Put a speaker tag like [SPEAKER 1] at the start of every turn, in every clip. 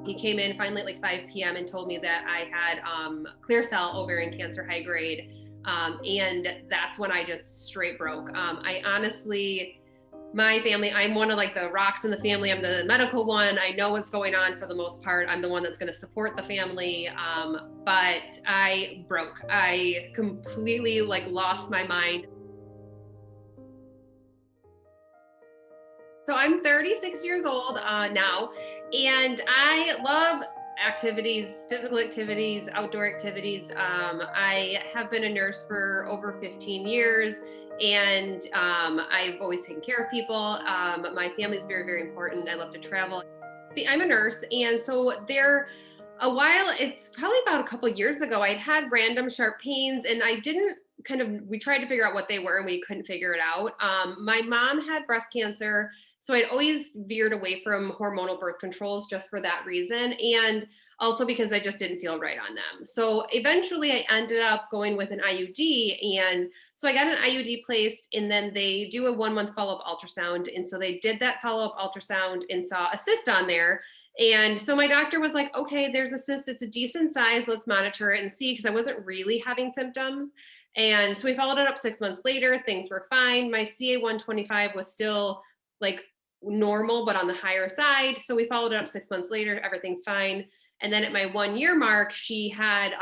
[SPEAKER 1] He came in finally at like 5 p.m. and told me that I had clear cell ovarian cancer, high grade. And that's when I just straight broke. I honestly, my family, I'm one of like the rocks in the family. I'm the medical one. I know what's going on for the most part. I'm the one that's going to support the family. But I broke. I completely like lost my mind. So I'm 36 years old now, and I love activities, physical activities, outdoor activities. I have been a nurse for over 15 years, and I've always taken care of people. My family is very, very important. I love to travel. I'm a nurse, and so it's probably about a couple of years ago, I'd had random sharp pains, and we tried to figure out what they were, and we couldn't figure it out. My mom had breast cancer, so I'd always veered away from hormonal birth controls just for that reason. And also because I just didn't feel right on them. So eventually I ended up going with an IUD. And so I got an IUD placed, and then they do a 1-month follow-up ultrasound. And so they did that follow-up ultrasound and saw a cyst on there. And so my doctor was like, okay, there's a cyst. It's a decent size. Let's monitor it and see, because I wasn't really having symptoms. And so we followed it up 6 months later. Things were fine. My CA 125 was still like normal, but on the higher side. So we followed it up 6 months later. Everything's fine. And then at my 1 year mark, she had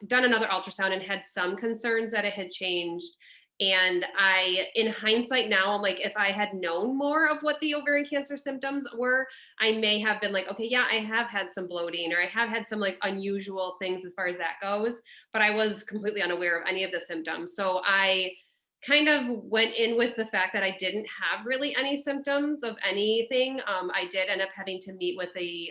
[SPEAKER 1] done another ultrasound and had some concerns that it had changed. And in hindsight now, I'm like, if I had known more of what the ovarian cancer symptoms were, I may have been like, okay, yeah, I have had some bloating, or I have had some like unusual things as far as that goes, but I was completely unaware of any of the symptoms. So I kind of went in with the fact that I didn't have really any symptoms of anything. I did end up having to meet with a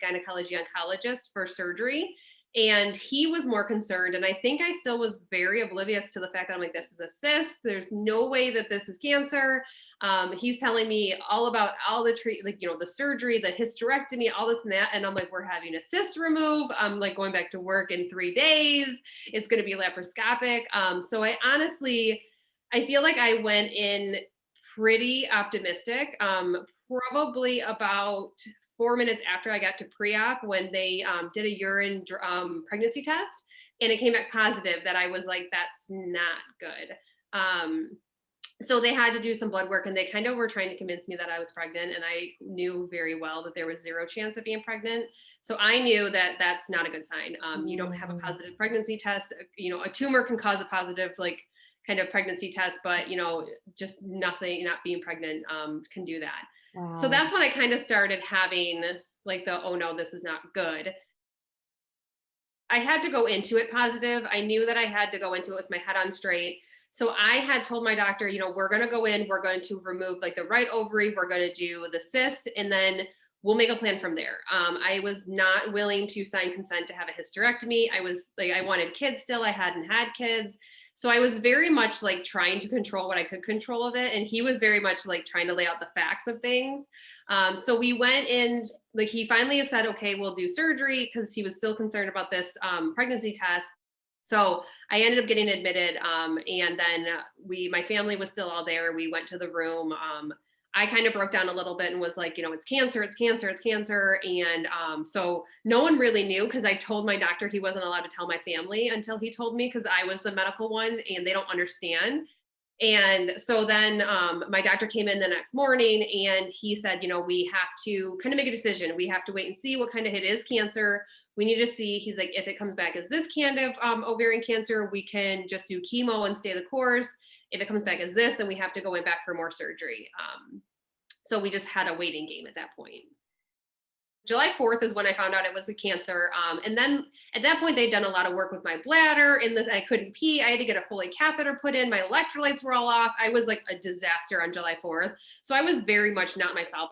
[SPEAKER 1] gynecology oncologist for surgery, and he was more concerned. And I think I still was very oblivious to the fact that I'm like, this is a cyst. There's no way that this is cancer. He's telling me all about all the the surgery, the hysterectomy, all this and that. And I'm like, we're having a cyst removed. I'm like going back to work in 3 days. It's going to be laparoscopic. So I feel like I went in pretty optimistic, probably about 4 minutes after I got to pre-op, when they did a urine pregnancy test, and it came back positive. That I was like, that's not good. So they had to do some blood work, and they kind of were trying to convince me that I was pregnant, and I knew very well that there was 0 chance of being pregnant. So I knew that that's not a good sign. You don't have a positive pregnancy test. A tumor can cause a positive kind of pregnancy test, but just nothing, not being pregnant can do that. Wow. So that's when I kind of started having like oh no, this is not good. I had to go into it positive. I knew that I had to go into it with my head on straight. So I had told my doctor, we're going to go in, we're going to remove like the right ovary, we're going to do the cyst, and then we'll make a plan from there. I was not willing to sign consent to have a hysterectomy. I wanted kids still. I hadn't had kids. So I was very much like trying to control what I could control of it. And he was very much like trying to lay out the facts of things. So we went in, like he finally said, okay, we'll do surgery, because he was still concerned about this pregnancy test. So I ended up getting admitted. And then my family was still all there. We went to the room. I kind of broke down a little bit and was like, it's cancer, it's cancer, it's cancer. And so no one really knew, because I told my doctor he wasn't allowed to tell my family until he told me, because I was the medical one and they don't understand. And so then my doctor came in the next morning, and he said, we have to kind of make a decision. We have to wait and see what kind of it is cancer. We need to see, he's like, if it comes back as this kind of ovarian cancer, we can just do chemo and stay the course. If it comes back as this, then we have to go in back for more surgery. So we just had a waiting game at that point. July 4th is when I found out it was a cancer. And then at that point, they'd done a lot of work with my bladder, and I couldn't pee. I had to get a Foley catheter put in. My electrolytes were all off. I was like a disaster on July 4th. So I was very much not myself.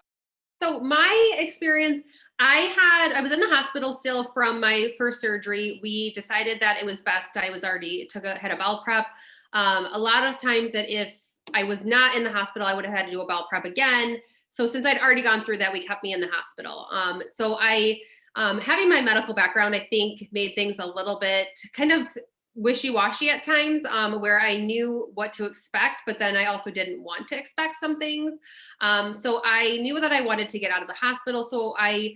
[SPEAKER 1] So my experience, I was in the hospital still from my first surgery. We decided that it was best. I was already had a bowel prep. A lot of times that if I was not in the hospital, I would have had to do a bowel prep again. So since I'd already gone through that, we kept me in the hospital. So having my medical background, I think made things a little bit kind of wishy-washy at times, where I knew what to expect, but then I also didn't want to expect some things. So I knew that I wanted to get out of the hospital. So I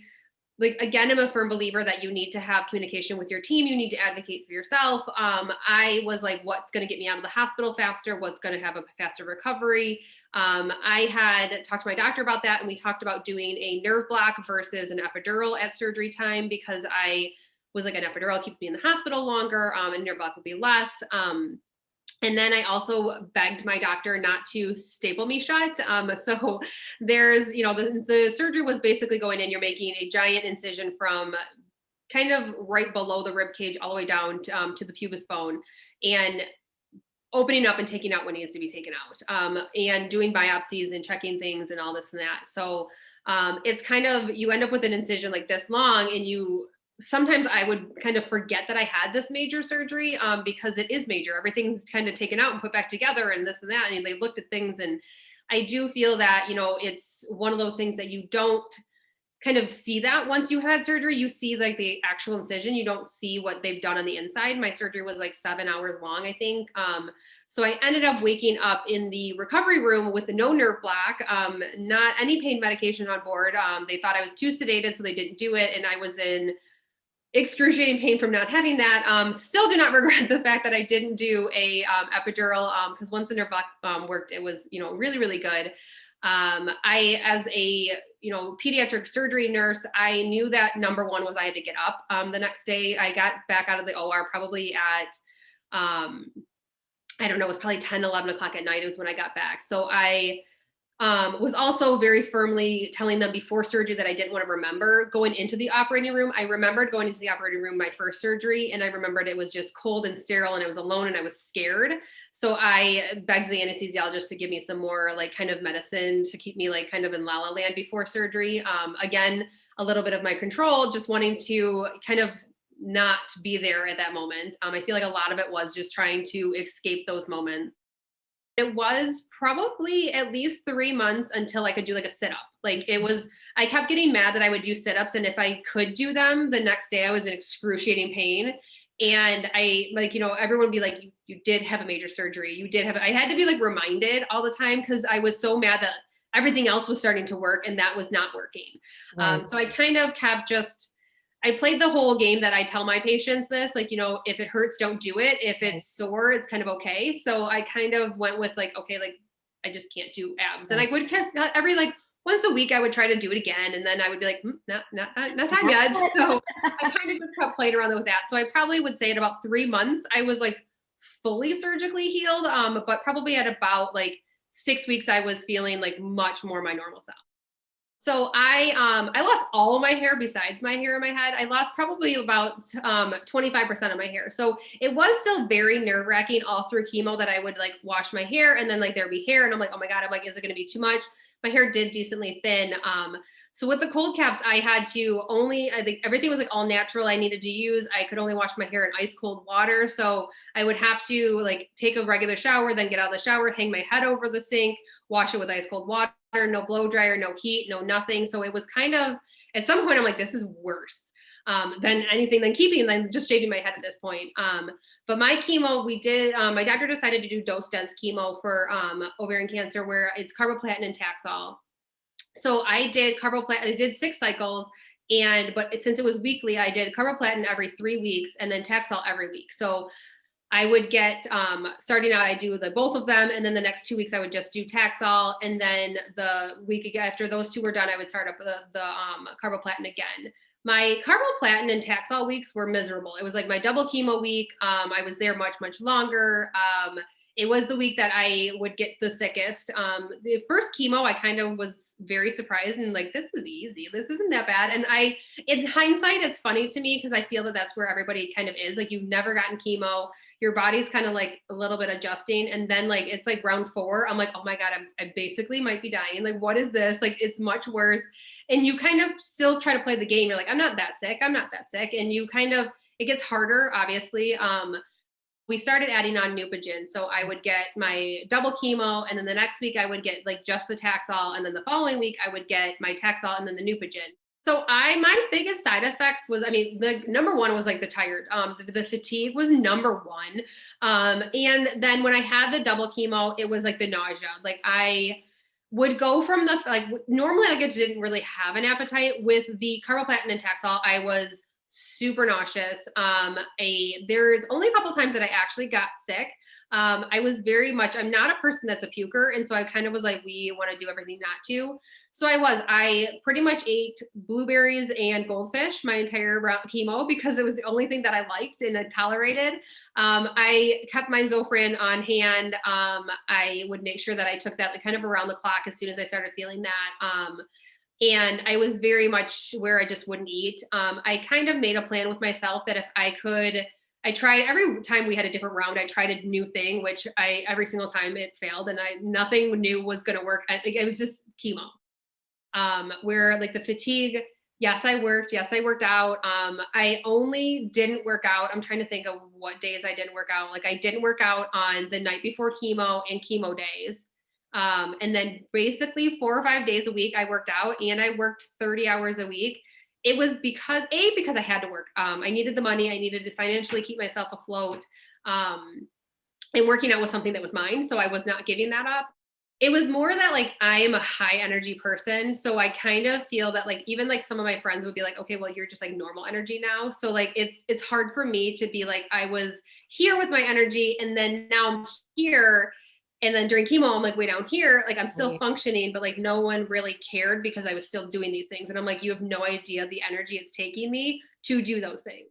[SPEAKER 1] like, again, I'm a firm believer that you need to have communication with your team. You need to advocate for yourself. I was like, what's going to get me out of the hospital faster? What's going to have a faster recovery? I had talked to my doctor about that, and we talked about doing a nerve block versus an epidural at surgery time, because I was like, an epidural keeps me in the hospital longer, and nerve block would be less. And then I also begged my doctor not to staple me shut. So there's, the surgery was basically going in, you're making a giant incision from kind of right below the rib cage all the way down to the pubis bone, and opening up and taking out what needs to be taken out, and doing biopsies and checking things and all this and that. So it's kind of, you end up with an incision like this long, and sometimes I would kind of forget that I had this major surgery, because it is major. Everything's kind of taken out and put back together and this and that. And they looked at things, and I do feel that, it's one of those things that you don't kind of see that once you had surgery. You see like the actual incision. You don't see what they've done on the inside. My surgery was like 7 hours long, I think. So I ended up waking up in the recovery room with no nerve block, not any pain medication on board. They thought I was too sedated, so they didn't do it. And I was in excruciating pain from not having that. Still do not regret the fact that I didn't do a epidural, because once the nerve block worked, it was, really, really good. I, as a, pediatric surgery nurse, I knew that number one was I had to get up. The next day I got back out of the OR probably at, I don't know, it was probably 10, 11 o'clock at night is when I got back. So I was also very firmly telling them before surgery that I didn't want to remember going into the operating room. I remembered going into the operating room my first surgery, and I remembered it was just cold and sterile, and I was alone and I was scared. So I begged the anesthesiologist to give me some more like kind of medicine to keep me like kind of in la la land before surgery. Again, a little bit of my control, just wanting to kind of not be there at that moment. I feel like a lot of it was just trying to escape those moments. It was probably at least 3 months until I could do like a sit-up. Like I kept getting mad that I would do sit-ups, and if I could do them the next day, I was in excruciating pain. And I everyone would be like, you did have a major surgery. I had to be like reminded all the time, because I was so mad that everything else was starting to work and that was not working. Right. So I kind of kept I played the whole game that I tell my patients this, like, if it hurts, don't do it. If it's sore, it's kind of okay. So I kind of went with like, okay, like I just can't do abs. And I would every like once a week, I would try to do it again. And then I would be like, not time yet. So I kind of just kept playing around with that. So I probably would say at about 3 months, I was like fully surgically healed. But probably at about like 6 weeks, I was feeling like much more my normal self. So I lost all of my hair besides my hair in my head. I lost probably about 25% of my hair. So it was still very nerve wracking all through chemo that I would like wash my hair, and then like there'd be hair, and I'm like, oh my God, I'm like, is it going to be too much? My hair did decently thin. So with the cold caps, I had to I think everything was like all natural I needed to use. I could only wash my hair in ice cold water. So I would have to like take a regular shower, then get out of the shower, hang my head over the sink, wash it with ice cold water, no blow dryer, no heat, no nothing. So it was kind of, at some point I'm like, this is worse than just shaving my head at this point. But my chemo, my doctor decided to do dose dense chemo for ovarian cancer, where it's carboplatin and Taxol. So I did carboplatin, I did 6 cycles. But since it was weekly, I did carboplatin every 3 weeks and then Taxol every week. So I would get, starting out, I do both of them. And then the next 2 weeks, I would just do Taxol. And then the week after those 2 were done, I would start up the carboplatin again. My carboplatin and Taxol weeks were miserable. It was like my double chemo week. I was there much, much longer. It was the week that I would get the sickest. The first chemo, I kind of was very surprised and like, this is easy. This isn't that bad. And in hindsight, it's funny to me because I feel that that's where everybody kind of is. Like, you've never gotten chemo. Your body's kind of like a little bit adjusting. And then like, it's like round 4. I'm like, oh my God, I basically might be dying. Like, what is this? Like, it's much worse. And you kind of still try to play the game. You're like, I'm not that sick. I'm not that sick. And it gets harder, obviously. We started adding on Neupogen. So I would get my double chemo, and then the next week I would get like just the Taxol. And then the following week I would get my Taxol and then the Neupogen. So my biggest side effects was, the number one was like the tired, the fatigue was number one. And then when I had the double chemo, it was like the nausea. Like would go from the, like, normally like I didn't really have an appetite. With the carboplatin and Taxol, I was super nauseous. There's only a couple times that I actually got sick. I was very much, I'm not a person that's a puker. And so I kind of was like, we want to do everything not to. So I pretty much ate blueberries and goldfish my entire chemo because it was the only thing that I liked and I tolerated. I kept my Zofran on hand. I would make sure that I took that kind of around the clock as soon as I started feeling that. And I was very much where I just wouldn't eat. I kind of made a plan with myself that if I could, I tried every time we had a different round, I tried a new thing, which every single time it failed and nothing new was going to work. It was just chemo. Where like the fatigue, yes, I worked out. I only didn't work out. I'm trying to think of what days I didn't work out. Like I didn't work out on the night before chemo and chemo days. And then basically 4 or 5 days a week I worked out, and I worked 30 hours a week. It was because I had to work. I needed the money. I needed to financially keep myself afloat. And working out was something that was mine. So I was not giving that up. It was more that like I am a high energy person. So I kind of feel that like even like some of my friends would be like, okay, well, you're just like normal energy now. So like it's hard for me to be like, I was here with my energy and then now I'm here. And then during chemo, I'm like way down here, like I'm still functioning, but like no one really cared because I was still doing these things. And I'm like, you have no idea the energy it's taking me to do those things.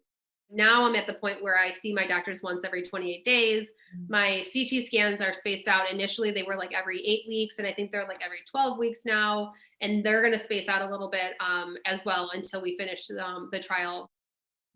[SPEAKER 1] Now I'm at the point where I see my doctors once every 28 days. My CT scans are spaced out. Initially, they were like every 8 weeks, and I think they're like every 12 weeks now. And they're going to space out a little bit as well until we finish the trial.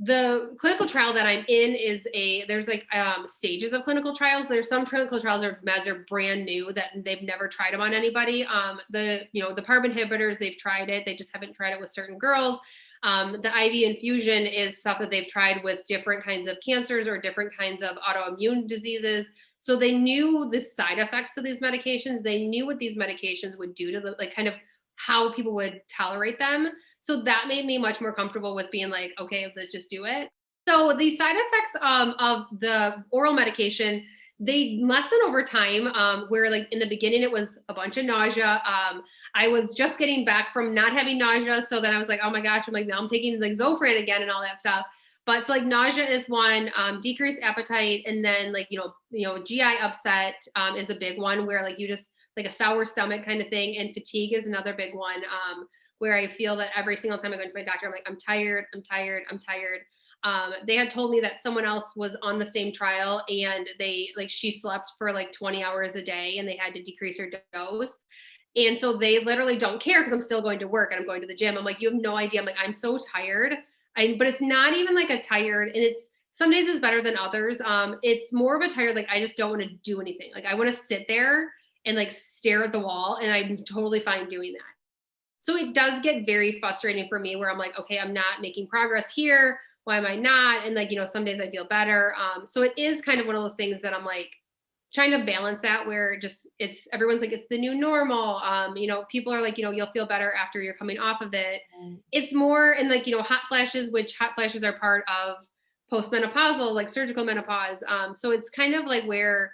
[SPEAKER 1] The clinical trial that I'm in is there's like stages of clinical trials. There's some clinical trials or meds are brand new that they've never tried them on anybody. The PARP inhibitors, they've tried it. They just haven't tried it with certain girls. The IV infusion is stuff that they've tried with different kinds of cancers or different kinds of autoimmune diseases. So they knew the side effects to these medications. They knew what these medications would do to like kind of how people would tolerate them. So that made me much more comfortable with being like, okay, let's just do it. So the side effects of the oral medication, they lessen over time, where like in the beginning, it was a bunch of nausea. I was just getting back from not having nausea. So then I was like, oh my gosh, I'm like, now I'm taking like Zofran again and all that stuff. But so like nausea is one, decreased appetite. And then like, GI upset is a big one where like you just like a sour stomach kind of thing. And fatigue is another big one. Where I feel that every single time I go to my doctor, I'm like, I'm tired. They had told me that someone else was on the same trial and she slept for like 20 hours a day and they had to decrease her dose. And so they literally don't care because I'm still going to work and I'm going to the gym. I'm like, you have no idea. I'm like, I'm so tired. But it's not even like a tired, and it's some days it's better than others. It's more of a tired, like I just don't want to do anything. Like I want to sit there and like stare at the wall, and I'm totally fine doing that. So it does get very frustrating for me where I'm like, okay, I'm not making progress here. Why am I not? And like, some days I feel better. So it is kind of one of those things that I'm like trying to balance that where everyone's like, it's the new normal. People are like, you'll feel better after you're coming off of it. It's more in like, hot flashes, which hot flashes are part of postmenopausal, like surgical menopause. So it's kind of like where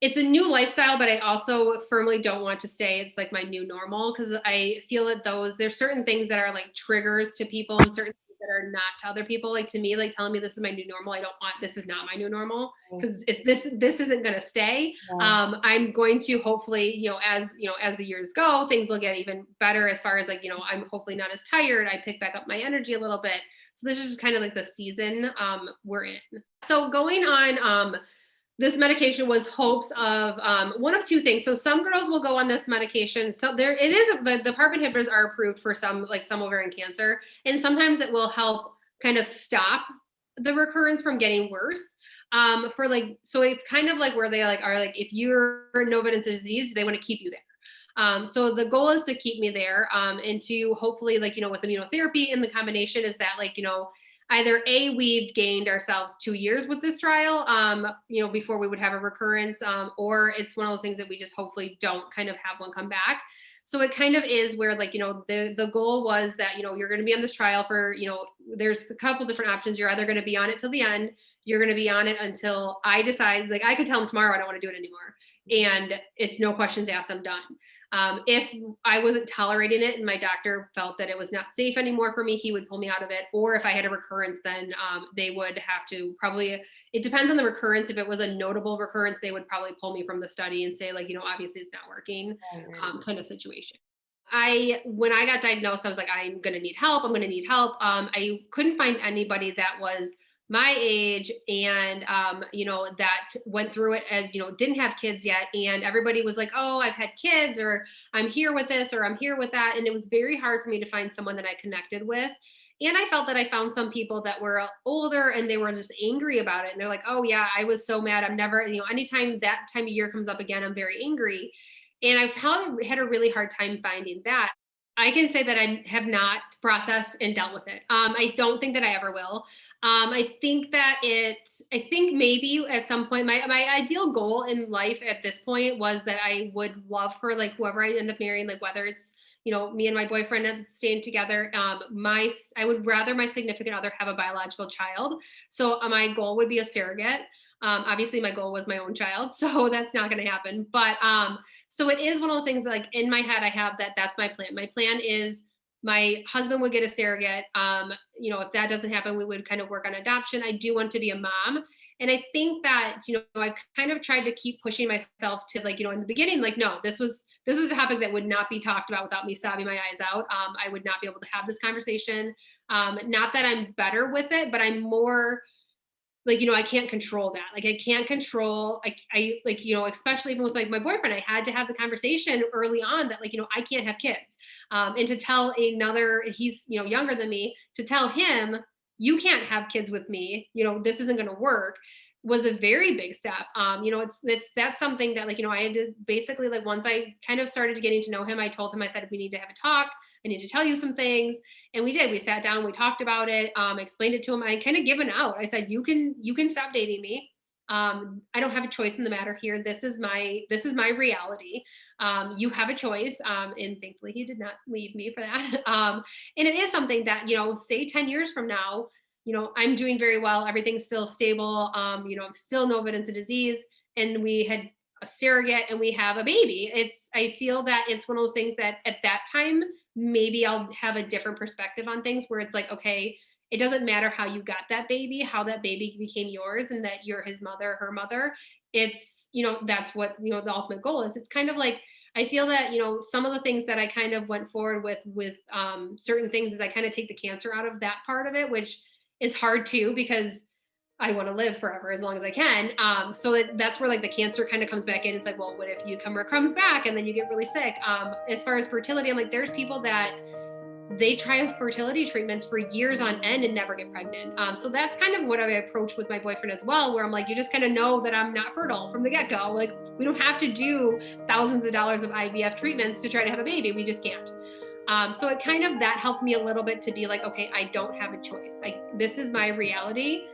[SPEAKER 1] it's a new lifestyle, but I also firmly don't want to stay. It's like my new normal because I feel that there's certain things that are like triggers to people and certain things that are not to other people. Like to me, like telling me this is my new normal. This is not my new normal because this isn't going to stay. Yeah. I'm going to hopefully, as the years go, things will get even better as far as like, I'm hopefully not as tired. I pick back up my energy a little bit. So this is just kind of like the season we're in. So going on, this medication was hopes of one of two things. So some girls will go on this medication. So the PARP inhibitors are approved for some ovarian cancer. And sometimes it will help kind of stop the recurrence from getting worse. So it's kind of like where they are like, if you're no evidence disease, they want to keep you there. So the goal is to keep me there and to hopefully with immunotherapy and the combination is that either we've gained ourselves 2 years with this trial, before we would have a recurrence, or it's one of those things that we just hopefully don't kind of have one come back. So it kind of is where the goal was that, you're going to be on this trial for, there's a couple different options. You're either going to be on it till the end. You're going to be on it until I decide, I could tell them tomorrow, I don't want to do it anymore. And it's no questions asked, I'm done. If I wasn't tolerating it and my doctor felt that it was not safe anymore for me, he would pull me out of it. Or if I had a recurrence, then they would have to probably, it depends on the recurrence. If it was a notable recurrence, they would probably pull me from the study and say, like, obviously it's not working,
[SPEAKER 2] Right, right.
[SPEAKER 1] kind of situation. When I got diagnosed, I was like, I'm going to need help. I'm going to need help. I couldn't find anybody that was my age and, that went through it as, didn't have kids yet. And everybody was like, oh, I've had kids, or I'm here with this, or I'm here with that. And it was very hard for me to find someone that I connected with. And I felt that I found some people that were older and they were just angry about it. And they're like, oh yeah, I was so mad. I'm never, anytime that time of year comes up again, I'm very angry. And I've had a really hard time finding that. I can say that I have not processed and dealt with it. I don't think that I ever will. I think maybe at some point, my ideal goal in life at this point was that I would love for like whoever I end up marrying, like whether it's, me and my boyfriend staying together. I would rather my significant other have a biological child. So my goal would be a surrogate. Obviously my goal was my own child, so that's not going to happen. But so it is one of those things that, like, in my head, I have that's my plan. My plan is my husband would get a surrogate. If that doesn't happen, we would kind of work on adoption. I do want to be a mom. And I think that, I've kind of tried to keep pushing myself to, like, in the beginning, like, no, this was a topic that would not be talked about without me sobbing my eyes out. I would not be able to have this conversation. Not that I'm better with it, but I'm more like, I can't control that. Like, I can't control, I like, especially even with like my boyfriend, I had to have the conversation early on that, like, I can't have kids. And to tell he's, younger than me, to tell him, you can't have kids with me, this isn't going to work, was a very big step. That's something that, like, I had to basically, like, once I kind of started getting to know him, I told him, I said, we need to have a talk. I need to tell you some things. And we did. We sat down, we talked about it, explained it to him. I kind of given out. I said, you can stop dating me. I don't have a choice in the matter here. This is my reality. You have a choice. And thankfully he did not leave me for that. And it is something that, say 10 years from now, I'm doing very well. Everything's still stable. Still no evidence of disease. And we had a surrogate and we have a baby. I feel that it's one of those things that at that time, maybe I'll have a different perspective on things where it's like, okay, it doesn't matter how you got that baby, how that baby became yours, and that you're his mother, her mother. It's, that's what, the ultimate goal is. It's kind of like, I feel that, some of the things that I kind of went forward with certain things is I kind of take the cancer out of that part of it, which is hard too, because I want to live forever as long as I can. So that's where, like, the cancer kind of comes back in. It's like, well, what if you comes back and then you get really sick? As far as fertility, I'm like, there's people that they try fertility treatments for years on end and never get pregnant. So that's kind of what I approach with my boyfriend as well, where I'm like, you just kind of know that I'm not fertile from the get-go. Like, we don't have to do thousands of dollars of IVF treatments to try to have a baby. We just can't. So it kind of, that helped me a little bit to be like, okay, I don't have a choice. This is my reality.